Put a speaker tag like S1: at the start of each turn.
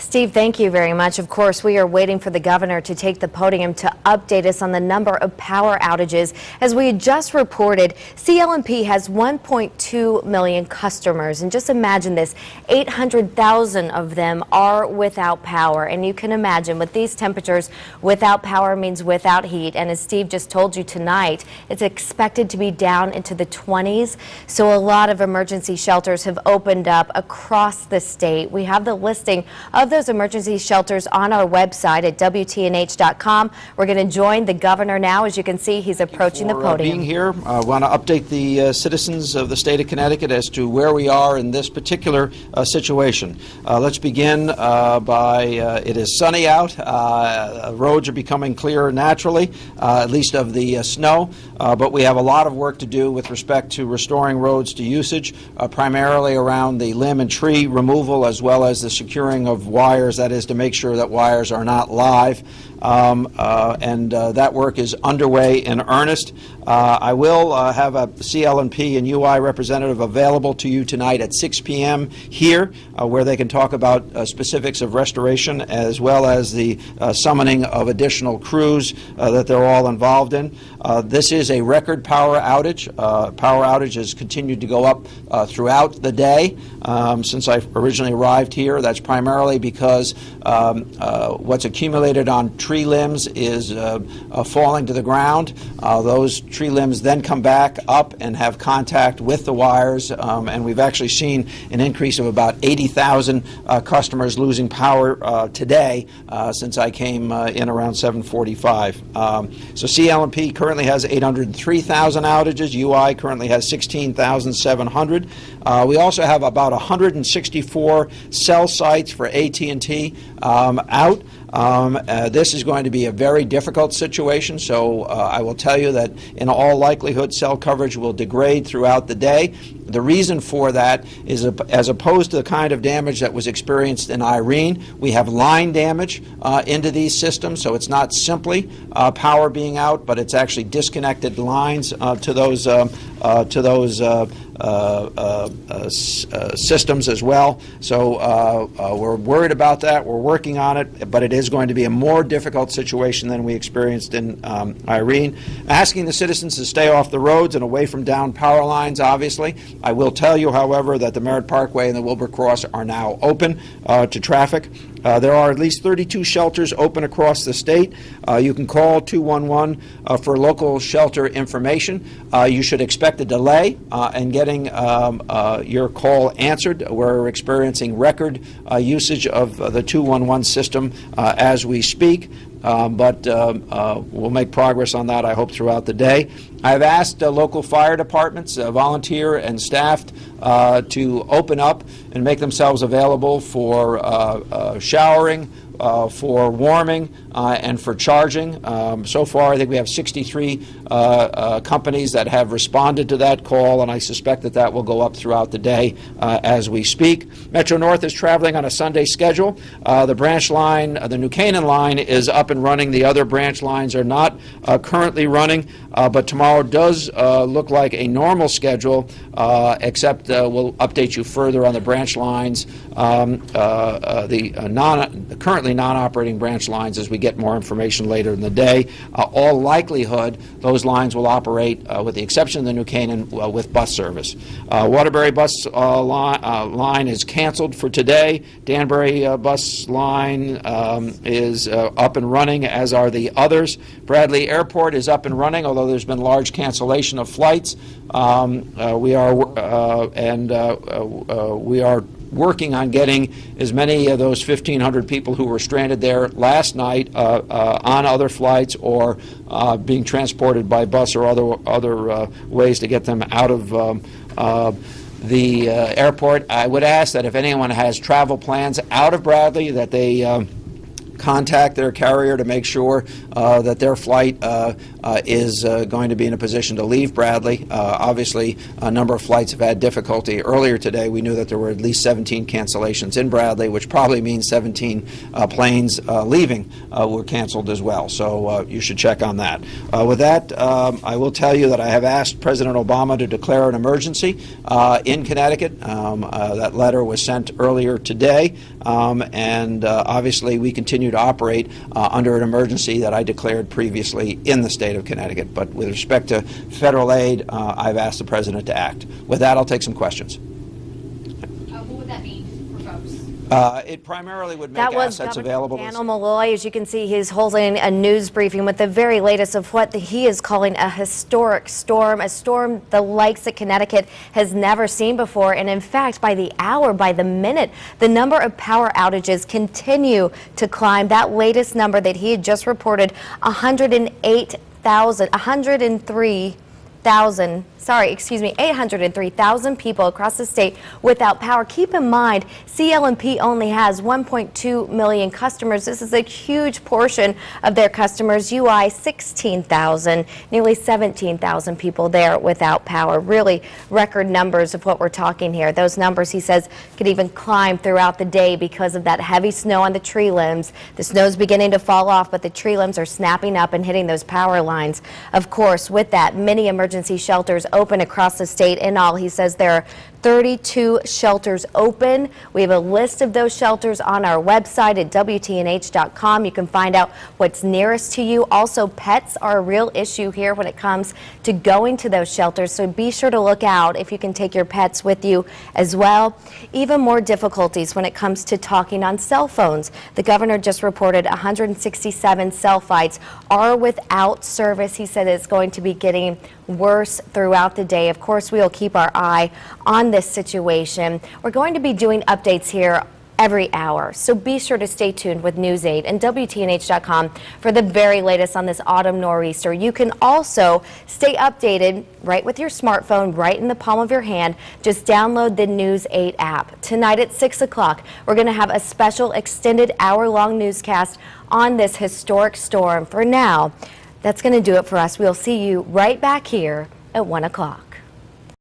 S1: Steve, thank you very much. Of course, we are waiting for the governor to take the podium to update us on the number of power outages. As we had just reported, CL&P has 1.2 million customers. And just imagine this, 800,000 of them are without power. And you can imagine with these temperatures, without power means without heat. And as Steve just told you tonight, it's expected to be down into the 20s. So a lot of emergency shelters have opened up across the state. We have the listing of those emergency shelters on our website at WTNH.com. We're going to join the governor now. As you can see, he's approaching the podium.
S2: Being here, I want to update the citizens of the state of Connecticut as to where we are in this particular situation. Let's begin it is sunny out. Roads are becoming clearer naturally, at least of the snow, but we have a lot of work to do with respect to restoring roads to usage, primarily around the limb and tree removal as well as the securing of wires, that is to make sure that wires are not live, and that work is underway in earnest. I will have a CL&P and UI representative available to you tonight at 6 p.m. here, where they can talk about specifics of restoration as well as the summoning of additional crews that they're all involved in. This is a record power outage. Power outage has continued to go up throughout the day since I originally arrived here. That's primarily because what's accumulated on tree limbs is falling to the ground. Those tree limbs then come back up and have contact with the wires, and we've actually seen an increase of about 80,000 customers losing power today since I came in around 7:45. So CL&P currently has 803,000 outages. UI currently has 16,700. We also have about 164 cell sites for AT&T out. This is going to be a very difficult situation, so I will tell you that in all likelihood cell coverage will degrade throughout the day. The reason for that is, as opposed to the kind of damage that was experienced in Irene, we have line damage into these systems, so it's not simply power being out, but it's actually disconnected lines to those systems as well. So we're worried about that. We're working on it, but it is going to be a more difficult situation than we experienced in Irene. Asking the citizens to stay off the roads and away from downed power lines, obviously. I will tell you, however, that the Merritt Parkway and the Wilbur Cross are now open to traffic. There are at least 32 shelters open across the state. You can call 211 for local shelter information. You should expect a delay in getting your call answered. We're experiencing record usage of the 211 system as we speak. But we'll make progress on that, I hope, throughout the day. I've asked local fire departments, volunteer and staffed, to open up and make themselves available for showering, for warming, and for charging. So far, I think we have 63 companies that have responded to that call, and I suspect that that will go up throughout the day as we speak. Metro North is traveling on a Sunday schedule. The branch line, the New Canaan line, is up and running. The other branch lines are not currently running, but tomorrow does look like a normal schedule, except we'll update you further on the branch lines, the currently non-operating branch lines as we get more information later in the day. All likelihood, those lines will operate, with the exception of the New Canaan, with bus service. Waterbury bus line is canceled for today. Danbury bus line is up and running, as are the others. Bradley Airport is up and running, although there's been large cancellation of flights. We are working on getting as many of those 1,500 people who were stranded there last night on other flights or being transported by bus or other ways to get them out of the airport. I would ask that if anyone has travel plans out of Bradley, that they contact their carrier to make sure that their flight is going to be in a position to leave Bradley. Obviously, a number of flights have had difficulty. Earlier today, we knew that there were at least 17 cancellations in Bradley, which probably means 17 planes leaving were canceled as well. So you should check on that. With that, I will tell you that I have asked President Obama to declare an emergency in Connecticut. That letter was sent earlier today, and obviously we continue to operate under an emergency that I declared previously in the state of Connecticut. But with respect to federal aid, I've asked the President to act. With that, I'll take some questions.
S3: What would that mean for folks?
S2: It primarily would make
S1: That was
S2: assets
S1: Governor
S2: available.
S1: Malloy. As you can see, he's holding a news briefing with the very latest of what he is calling a historic storm, a storm the likes that Connecticut has never seen before. And in fact, by the hour, by the minute, the number of power outages continue to climb. That latest number that he had just reported, 803,000 people across the state without power. Keep in mind, CL&P only has 1.2 million customers. This is a huge portion of their customers. UI, 16,000, nearly 17,000 people there without power. Really record numbers of what we're talking here. Those numbers, he says, could even climb throughout the day because of that heavy snow on the tree limbs. The snow's beginning to fall off, but the tree limbs are snapping up and hitting those power lines. Of course, with that, many emergency shelters open across the state. In all, he says there are 32 shelters open. We have a list of those shelters on our website at WTNH.com. You can find out what's nearest to you. Also, pets are a real issue here when it comes to going to those shelters, so be sure to look out if you can take your pets with you as well. Even more difficulties when it comes to talking on cell phones. The governor just reported 167 cell sites are without service. He said it's going to be getting worse throughout the day. Of course, we will keep our eye on this situation. We're going to be doing updates here every hour, so be sure to stay tuned with News 8 and WTNH.com for the very latest on this autumn nor'easter. You can also stay updated right with your smartphone, right in the palm of your hand. Just download the News 8 app. Tonight at 6 o'clock, we're going to have a special extended hour-long newscast on this historic storm. For now, that's going to do it for us. We'll see you right back here at 1 o'clock.